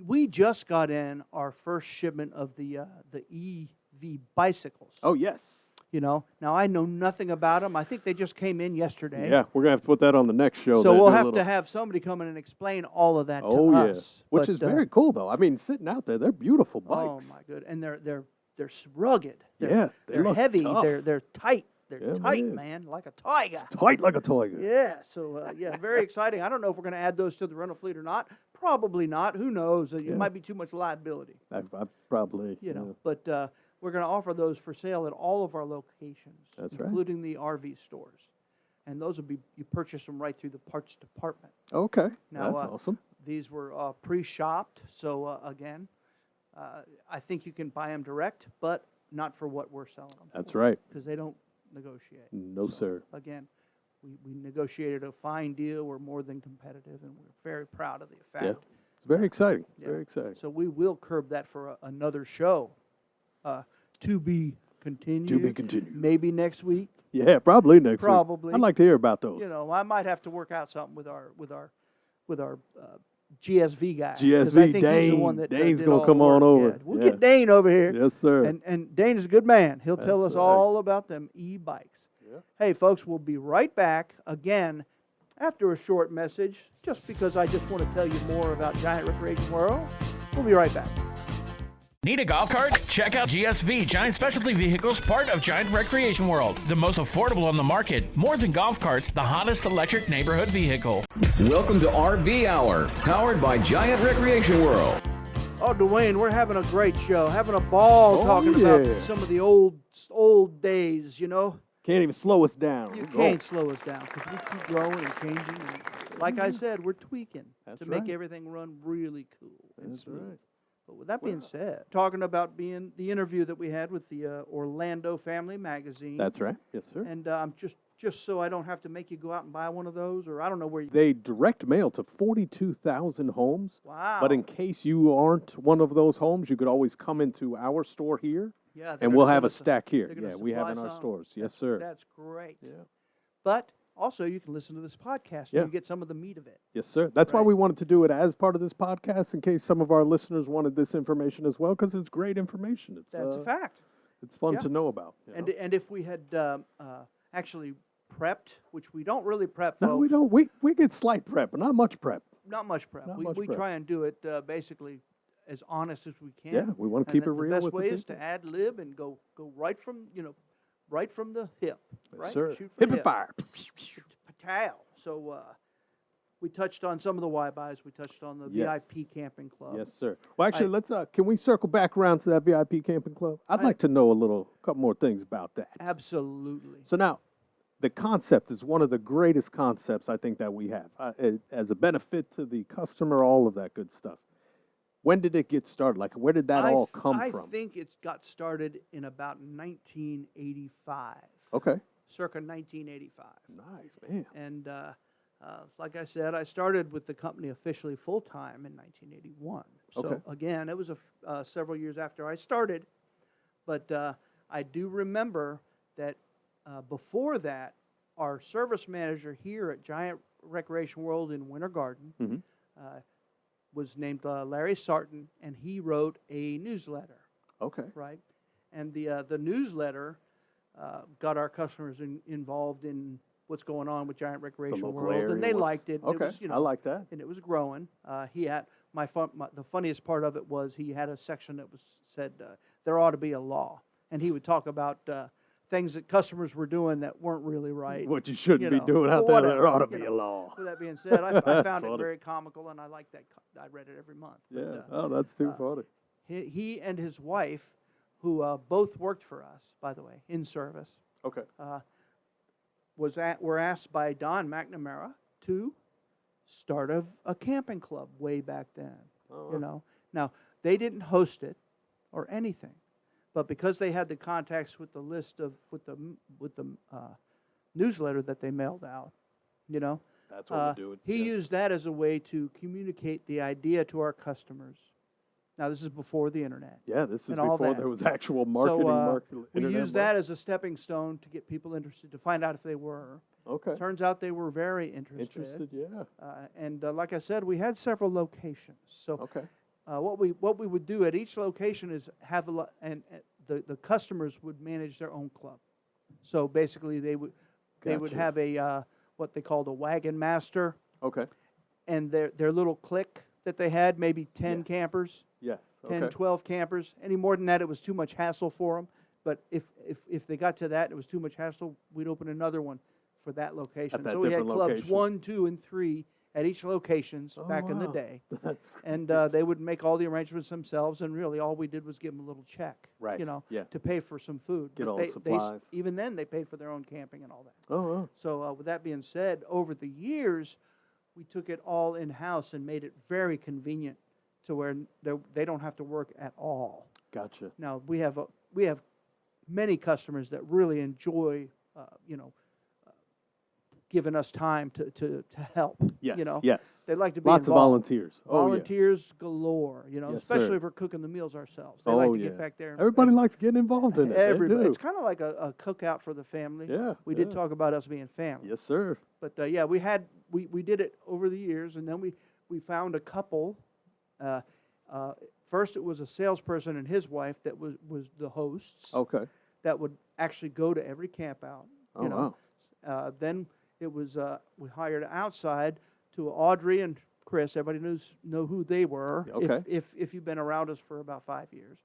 We just got in our first shipment of the EV bicycles. Oh, yes. Now I know nothing about them. I think they just came in yesterday. Yeah, we're going to have to put that on the next show. So we'll have to have somebody come in and explain all of that to us. Which is very cool, though. I mean, sitting out there, they're beautiful bikes. Oh, my good. And they're rugged. They they're look heavy. tough. They're tight. They're tight, man. like a tiger. Tight like a tiger. Yeah, so very exciting. I don't know if we're going to add those to the rental fleet or not. Probably not. Who knows? It might be too much liability. I probably. But we're going to offer those for sale at all of our locations, That's right. including the RV stores. And those will be, you purchase them right through the parts department. Okay, Now, that's awesome. These were pre-shopped, so again, I think you can buy them direct, but not for what we're selling them. That's right. Because they don't negotiate. No, sir. Again, we negotiated a fine deal. We're more than competitive, and we're very proud of the fact. Yeah. It's very exciting. Yeah. Very exciting. So we will curb that for another show. To be continued. To be continued. Maybe next week. Yeah, probably next week. Probably. I'd like to hear about those. I might have to work out something with our GSV guy. 'Cause GSV, I think he's the one that Dane's did gonna all come the on work. over. Yeah. We'll Yeah. get Dane over here. Yes, sir. And Dane is a good man. He'll tell That's us right. all about them e-bikes. Yeah. Hey, folks, we'll be right back again after a short message, just because I just want to tell you more about Giant Recreation World. We'll be right back. Need a golf cart? Check out GSV, Giant Specialty Vehicles, part of Giant Recreation World. The most affordable on the market. More than golf carts, the hottest electric neighborhood vehicle. Welcome to RV Hour, powered by Giant Recreation World. Oh, Dwayne, we're having a great show. Having a ball talking about some of the old days, you know. Can't even slow us down. You can't slow us down because we keep growing and changing. And like I said, we're tweaking to make everything run really cool and smooth. Right. But with that being said, talking about being the interview that we had with the Orlando Family Magazine. That's right. Yes, sir. And just so I don't have to make you go out and buy one of those, or I don't know where you. They direct mail to 42,000 homes. Wow. But in case you aren't one of those homes, you could always come into our store here. Yeah. And we'll have a stack here. Yeah, we have in our some. stores. Yes, sir. That's great. Yeah. But also, you can listen to this podcast and you get some of the meat of it. Yes, sir. That's why we wanted to do it as part of this podcast, in case some of our listeners wanted this information as well, because it's great information. That's a fact. It's fun to know about. And if we had actually prepped, which we don't really prep. No, folks. we don't. We get slight prep, but not much prep. Not much prep. Not we much prep. try and do it basically as honest as we can. Yeah, we want to keep it real. The best with way the is to ad lib and go right from the hip. Yes, right? sir. Shoot from Hip the and fire. Patal. So we touched on some of the why-bys. We touched on the VIP camping club. Yes, sir. Well, actually, let's. Can we circle back around to that VIP camping club? I'd like to know a couple more things about that. Absolutely. So now, the concept is one of the greatest concepts I think that we have as a benefit to the customer, all of that good stuff. When did it get started? Like, where did that all come from? I think it got started in about 1985. Okay. Circa 1985. Nice, man. And like I said, I started with the company officially full-time in 1981. So, again, it was several years after I started. But I do remember that before that, our service manager here at Giant Recreation World in Winter Garden was named Larry Sarton, and he wrote a newsletter. Okay. Right? And the newsletter got our customers involved in what's going on with Giant Recreation World, and they liked it. Okay, It was, I like that. And it was growing. He had the funniest part of it was he had a section that said there ought to be a law, and he would talk about things that customers were doing that weren't really right. What you shouldn't be doing out there. There ought to be a law. With that being said, I found it very comical, and I liked that. I read it every month. Yeah. Oh, that's too funny. He and his wife, who both worked for us, by the way, in service. Okay. Were asked by Don McNamara to start a camping club way back then. Oh, Now they didn't host it or anything, but because they had the contacts with the list of with the newsletter that they mailed out, that's what we do. He used that as a way to communicate the idea to our customers. Now this is before the internet. Yeah, this is all before that. there was actual marketing. We used that as a stepping stone to get people interested, to find out if they were. Okay. Turns out they were very interested. Interested, yeah. And like I said, we had several locations. So Okay. what we would do at each location is have the customers would manage their own club. So basically, they would have a what they called a wagon master. Okay. And their little clique that they had, maybe 10 campers. Yes. 10, 12 campers. Any more than that, it was too much hassle for them. But if they got to that, it was too much hassle, we'd open another one for that location. At that So we had different clubs location. 1, 2, and 3 at each locations back in the wow. day. That's And they would make all the arrangements themselves, and really all we did was give them a little check, Right, yeah. to pay for some food. Get But all the supplies. even then, they paid for their own camping and all that. Oh, wow. So with that being said, over the years, we took it all in-house and made it very convenient to where they don't have to work at all. Gotcha. Now, we have many customers that really enjoy, giving us time to help. Yes. You know, Yes. they like to be Lots of involved. volunteers. Volunteers galore. Yes, especially sir. if we're cooking the meals ourselves. They like to yeah. get back there. Everybody likes getting involved in it. Everybody. They do. It's kind of like a cookout for the family. Yeah, We did yeah. talk about us being family. Yes, sir. But we did it over the years, and then we found a couple. First, it was a salesperson and his wife that was the hosts. Okay. That would actually go to every camp out. Oh, wow. Then it was we hired outside to Audrey and Chris. Everybody know who they were. Okay. If you've been around us for about 5 years,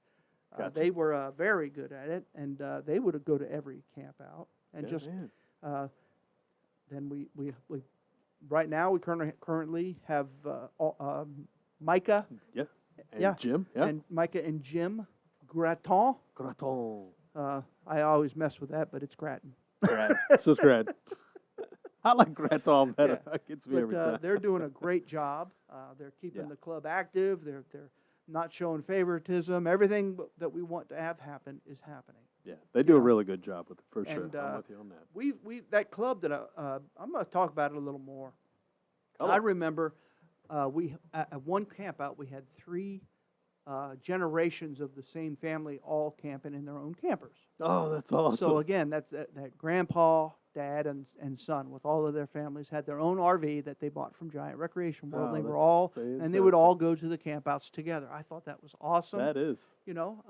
Gotcha. they were very good at it, and they would go to every camp out and Yeah, just. man. Then we right now we currently have Micah Yeah. And Yeah. Jim. Yeah. And Micah and Jim Graton. Graton. I always mess with that, but it's Gratton. Grat. It's just Grat. I like Graton better. Yeah. That gets me every But time. they're doing a great job. They're keeping Yeah. the club active. They're not showing favoritism. Everything that we want to have happen is happening. Yeah, they do a know. really good job with it, for sure. And, I'm with you on that. We that club that I'm going to talk about it a little more. Come I on. remember we at one camp out we had 3 generations of the same family all camping in their own campers. Oh, that's awesome. So again, that's that grandpa, dad, and son with all of their families had their own RV that they bought from Giant Recreation World. Oh, They were that's all and they would fantastic. all go to the campouts together. I thought that was awesome. That is. You know,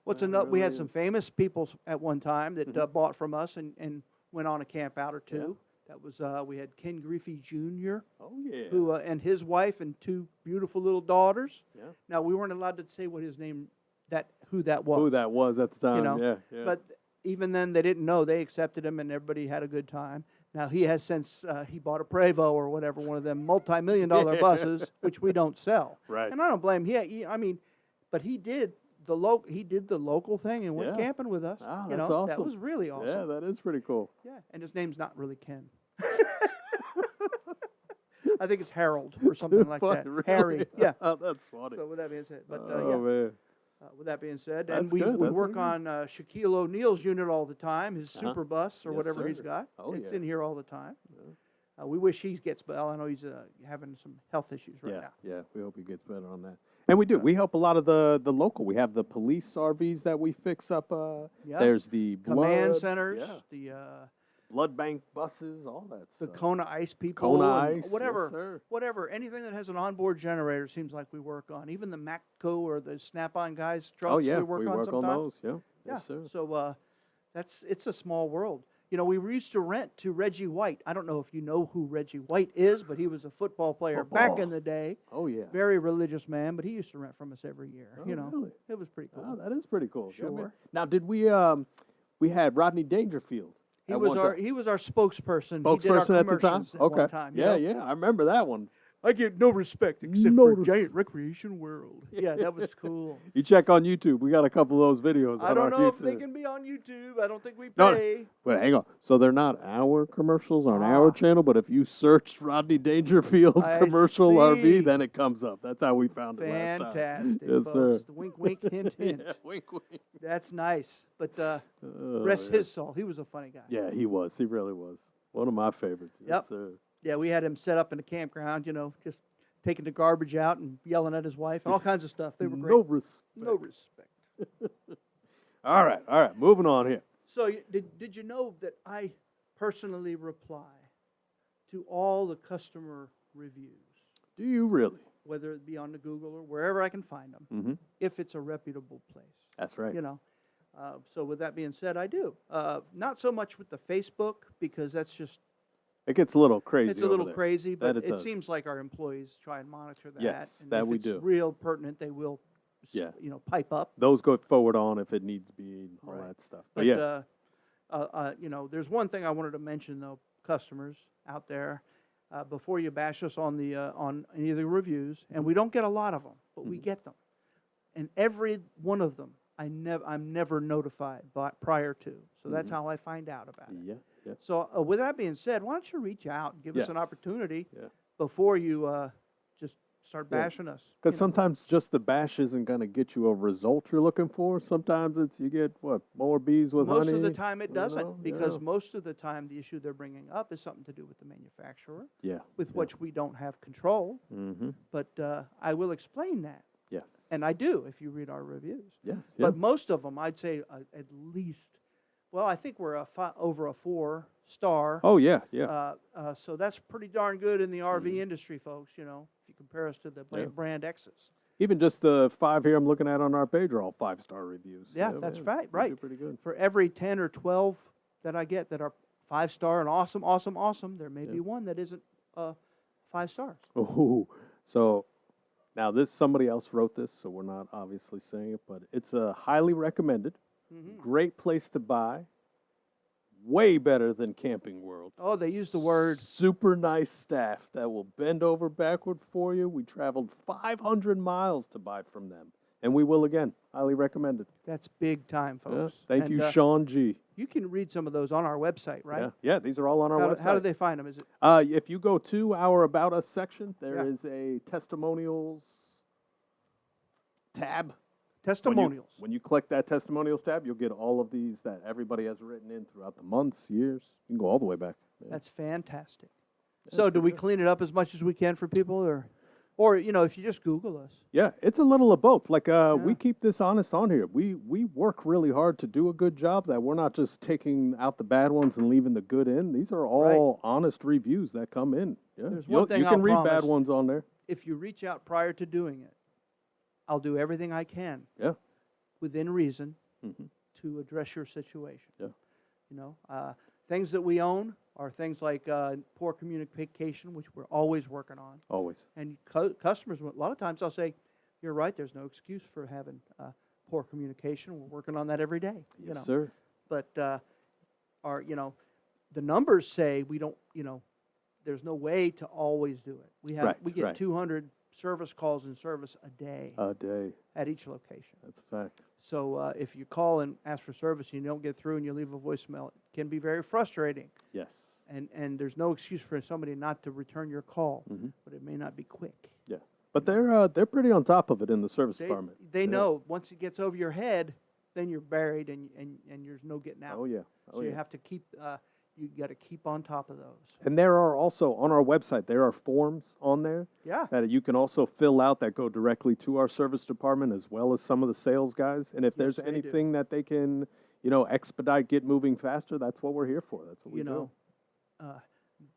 what's That another? We had really some is. famous people at one time that Mhm. bought from us and went on a camp out or two. Yeah. That was we had Ken Griffey Jr. Oh, yeah. who and his wife and 2 beautiful little daughters. Yeah. Now we weren't allowed to say what his name who that was. Who that was at the time. know, Yeah, yeah. But even then, they didn't know. They accepted him, and everybody had a good time. Now he has since he bought a Prevost or whatever, one of them multi-million-dollar Yeah. buses, which we don't sell. Right. And I don't blame him. I mean, but he did the local thing and went Yeah. camping with us. Wow, you that's know, that awesome. was really awesome. Yeah, that is pretty cool. Yeah, and his name's not really Ken. I think it's Harold or something like Funny, that. really? Harry. Yeah. Oh, that's funny. So with that being said, but Oh, yeah. man. With that being said, That's and we good, that's work really on Shaquille O'Neal's unit all the time, his Uh-huh. super bus or Yes, whatever he's sir. got. Oh, it's yeah. in here all the time. We wish he gets well. I know he's having some health issues right Yeah, now. yeah. We hope he gets better on that. And we do. We help a lot of the local. We have the police RVs that we fix up. Yeah. There's the Command Bloods, centers, yeah. the blood bank buses, all that the stuff. Kona Ice people, Kona and Ice, yes, whatever, sir. whatever, anything that has an onboard generator seems like we work on. Even the Macco or the Snap-on guys trucks Oh, yeah. we work on sometimes. those. Yeah. Yeah. Yes, sir. So it's a small world. You know, we used to rent to Reggie White. I don't know if you know who Reggie White is, but he was a football player back Football. in the day. Oh, yeah. Very religious man, but he used to rent from us every year. Oh, You know, really? it was pretty cool. Oh, that is pretty cool. Yeah, man. Sure. Now, did we had Rodney Dangerfield. He at was one our time. spokesperson. He did our Spokesperson at the time. commercials at Okay. one time. you Yeah, know? yeah. I remember that one. I get no respect except No for Giant Recreation World. Yeah, that was cool. You check on YouTube. We got a couple of those videos. I on don't our know if YouTube. they can be on YouTube. I don't think we No, pay. Wait, hang on. So they're not our commercials on Ah. our channel, but if you search Rodney Dangerfield I commercial see. RV, then it comes up. That's how we found it last time. Fantastic, Yes, folks. sir. Wink, wink, hint, hint. Yeah, wink, wink. That's nice. But Oh, rest yeah. his soul. He was a funny guy. Yeah, he was. He really was. One of my favorites. Yes, Yep. sir. Yeah, we had him set up in the campground, you know, just taking the garbage out and yelling at his wife and all kinds of stuff. They were great. No respect. No respect. All right. Moving on here. So did you know that I personally reply to all the customer reviews, Do you really? whether it be on the Google or wherever I can find them, Mm-hmm. if it's a reputable place? That's right. You know. So with that being said, I do. Not so much with the Facebook because that's just It gets a little crazy. it's a little over there. crazy, but That it it does. seems like our employees try and monitor that. Yes, and that if we it's do. real pertinent, they will, Yeah. pipe up. Those go forward on if it needs to be, all Right. that stuff. But But yeah. there's one thing I wanted to mention though, customers out there, before you bash us on the on any of the reviews, and we don't get a lot of them, but we Mhm. get them, and every one of them I'm never notified prior to, so that's Mhm. how I find out about it. Yeah. Yeah. So with that being said, why don't you reach out and give us an Yes. opportunity Yeah. before you just start Yeah. bashing us? Because you know? sometimes just the bash isn't going to get you a result you're looking for. Sometimes it's you get more bees with most honey. of the time it you doesn't, know? because Yeah. most of the time the issue they're bringing up is something to do with the manufacturer, Yeah. with yeah. which we don't have control. Mm-hmm. But I will explain that, Yes. and I do if you read our reviews. Yes. Yeah. But most of them, I'd say at least, well, I think we're over a 4-star. Oh yeah. Yeah. So that's pretty darn good in the RV Mhm. industry, folks. You know, if you compare us to the Yeah. brand X's. Even just the 5 here I'm looking at on our page are all 5-star reviews. Yeah, that's right, they right. do pretty good. For every 10 or 12 that I get that are 5-star and awesome, awesome, awesome, there may be Yeah. one that isn't 5 stars. Oh, so now somebody else wrote this, so we're not obviously saying it, but it's a highly recommended, Mm-hmm. great place to buy, way better than Camping World. Oh, they use the word. Super nice staff that will bend over backward for you. We traveled 500 miles to buy from them, and we will again. Highly recommend it. That's big time, Yeah. folks. Thank you, And, Sean G. You can read some of those on our website, right? Yeah, these are all on our website. How do they find them? Is it If you go to our About Us section, there Yeah. is a testimonials tab. testimonials? When you click that testimonials tab, you'll get all of these that everybody has written in throughout the months, years. You can go all the way back. Yeah. That's fantastic. That's So, do pretty we good. clean it up as much as we can for people, or if you just Google us? Yeah, it's a little of both. Like we Yeah. keep this honest on here. We work really hard to do a good job. That we're not just taking out the bad ones and leaving the good in. These are all honest reviews that come in. Yeah, There's one thing you can I'll read bad promise. ones on there. If you reach out prior to doing it, I'll do everything I can. Yeah. Within reason, hmm to address your situation. Yeah. Things that we own are things like poor communication, which we're always working on. Always. And customers, a lot of times, I'll say, "You're right. There's no excuse for having poor communication. We're working on that every day." Yes, sir. But the numbers say we don't. There's no way to always do it. We get right. 200 service calls in service a day A day. at each location. That's a fact. So if you call and ask for service and you don't get through and you leave a voicemail, it can be very frustrating. Yes. And there's no excuse for somebody not to return your call, Mhm. but it may not be quick. Yeah. But they're pretty on top of it in the service They, department. they Yeah. know once it gets over your head, then you're buried and there's no getting out. Oh yeah. So you have to keep you got to keep on top of those. And there are also on our website there are forms on there Yeah. that you can also fill out that go directly to our service department as well as some of the sales guys. And if there's they do. anything that they can, expedite, get moving faster, that's what we're here for. That's what we do.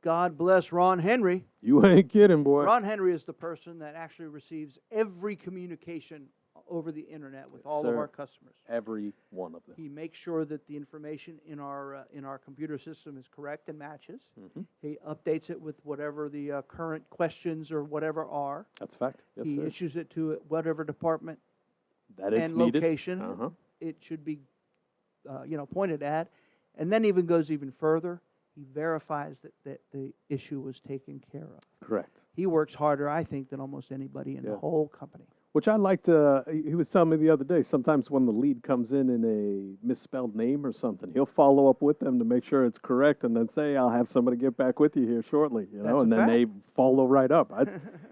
God bless Ron Henry. You ain't kidding, boy. Ron Henry is the person that actually receives every communication over the internet with Yes, all sir. of our customers. Every one of them. He makes sure that the information in our computer system is correct and matches. Mhm. He updates it with whatever the current questions or whatever are. That's a fact. Yes, He sir. issues it to whatever department That it's and needed. location Uh-huh. it should be, pointed at, and then even goes even further. He verifies that the issue was taken care of. Correct. He works harder, I think, than almost anybody in the Yeah. whole company. Which I liked. He was telling me the other day. Sometimes when the lead comes in a misspelled name or something, he'll follow up with them to make sure it's correct, and then say, "I'll have somebody get back with you here shortly." That's a and then fact. they follow right up.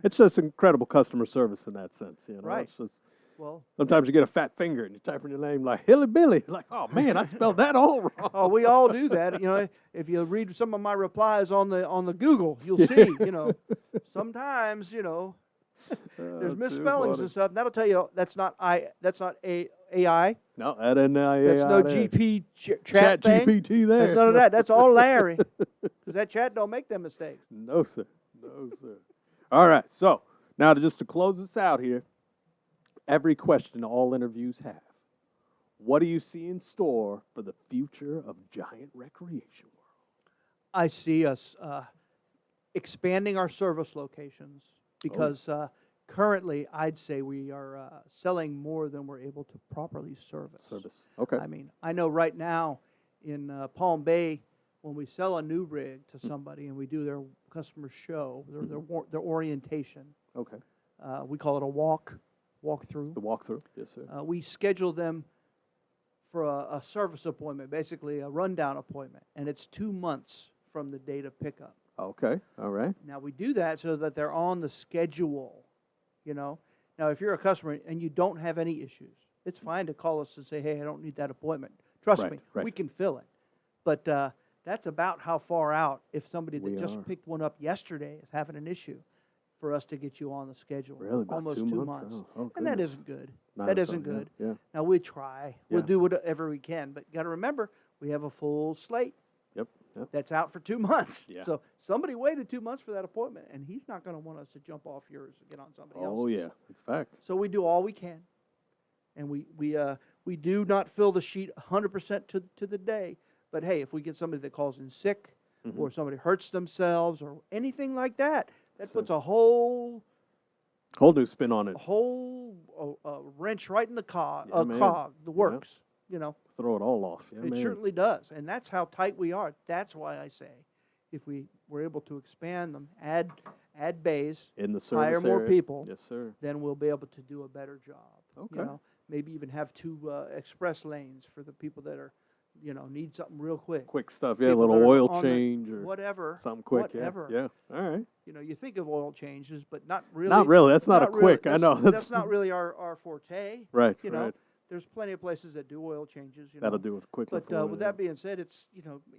It's just incredible customer service in that sense. Right. It's just, Well, sometimes you get a fat finger and you're typing your name like Hilly Billy. Like, oh man, I spelled that all wrong. oh, we all do that. If you read some of my replies on the Google, you'll see. Sometimes there's too misspellings funny. and stuff. That'll tell you that's not AI. No, that ain't That's no there. GP Chat chat thing. GPT there. That's none of that. That's all Larry. Because that chat don't make them mistakes. No, sir. No, sir. All right. So now to close this out here, every question all interviews have. What do you see in store for the future of Giant Recreation World? I see us expanding our service locations because currently I'd say we are selling more than we're able to properly service. Okay. I mean, I know right now in Palm Bay, when we sell a new rig to somebody and we do their customer show, their orientation, Okay. we call it a walkthrough. The walkthrough. Yes, sir. We schedule them for a service appointment, basically a rundown appointment, and it's 2 months from the date of pickup. Okay. All right. Now, we do that so that they're on the schedule, Now, if you're a customer and you don't have any issues, it's fine to call us and say, "Hey, I don't need that appointment." Trust me, Right. we can fill it. But that's about how far out, if somebody that We just are. picked one up yesterday is having an issue, for us to get you on the schedule. Really? About Almost 2 2 months? months. Oh, And that goodness. isn't good. Not That at all, isn't yeah, good. Yeah. Now, we try. We'll Yeah. do whatever we can. But you got to remember, we have a full slate Yep. Yep. that's out for 2 months. Yeah. So somebody waited 2 months for that appointment, and he's not going to want us to jump off yours and get on somebody else's. Oh yeah, it's a fact. So we do all we can, and we do not fill the sheet 100% to the day. But hey, if we get somebody that calls in sick, Mhm. or somebody hurts themselves, or anything like that, that So- puts a whole Whole new spin on it. wrench right in the cog, Yeah, man. cog, the Yeah. works. Throw it all off. Yeah, It man. certainly does, and that's how tight we are. That's why I say, if we were able to expand them, add bays, In the service hire more area. people, Yes, sir. then we'll be able to do a better job. Okay. Maybe even have 2 express lanes for the people that are, need something real quick. Quick stuff. Yeah, a People little that are oil on the- change or whatever. something quick. Whatever. Yeah. Yeah. All right. You think of oil changes, but not really. Not really. That's not a really. quick. I know. That's not really our forte. Right. You know, Right. there's plenty of places that do oil changes. That'll do it quickly. But with that being said, it's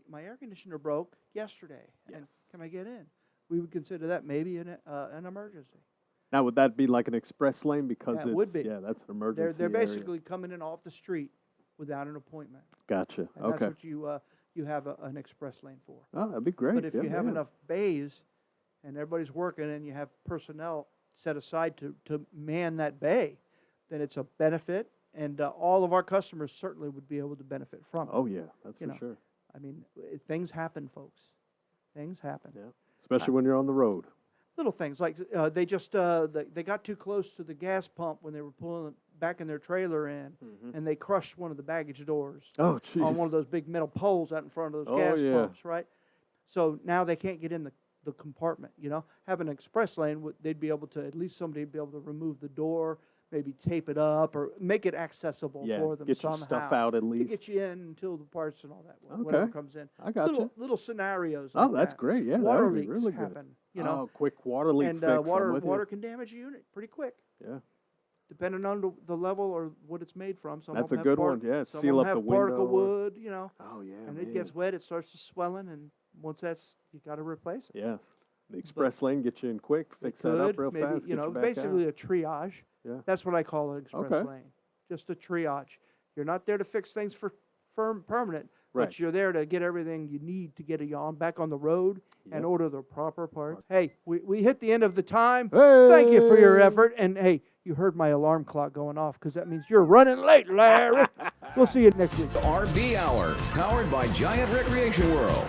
my air conditioner broke yesterday, and Yes. can I get in? We would consider that maybe an emergency. Now, would that be like an express lane because That it's would be. yeah, that's an emergency. They're area. basically coming in off the street without an appointment. Gotcha. And Okay. that's what you have an express lane for. Oh, that'd be great. But if yeah, you have man. enough bays and everybody's working and you have personnel set aside to man that bay, then it's a benefit, and all of our customers certainly would be able to benefit from it. Oh yeah, that's you for know. sure. I mean, things happen, folks. Things happen. Yeah. Especially when you're on the road. Little things like they got too close to the gas pump when they were pulling back in their trailer in, and they crushed one of the baggage doors Oh, jeez. on one of those big metal poles out in front of those Oh, gas yeah. pumps, right? So now they can't get in the compartment. Have an express lane, they'd be able to, at least somebody would be able to remove the door, maybe tape it up, or make it accessible Yeah, for them get your somehow. stuff out at To least. get you in until the parts and all that, Okay. whatever comes in. I got you. Little scenarios. Oh, like that's that. great. Yeah, Water that would be leaks really good. happen, Oh, quick water leak and fix. I'm water with you. water can damage a unit pretty quick. Yeah. Depending on the level or what it's made from. Some That's of a them have good one. Yeah, some seal of up them the have particle window. wood, Oh yeah. and man. it gets wet, it starts to swelling, and once you got to replace it. Yes. The express lane get you in quick, fix that up real maybe, fast. Get you back basically out. a triage. Yeah. That's what I call an express Okay. lane. Just a triage. You're not there to fix things for permanent, Right. but you're there to get everything you need to get you back on the road and Yep. order the proper parts. Hey, we hit the end of the time. Hey! Thank you for your effort. And hey, you heard my alarm clock going off because that means you're running late, Larry. We'll see you next week. RV Hour, powered by Giant Recreation World.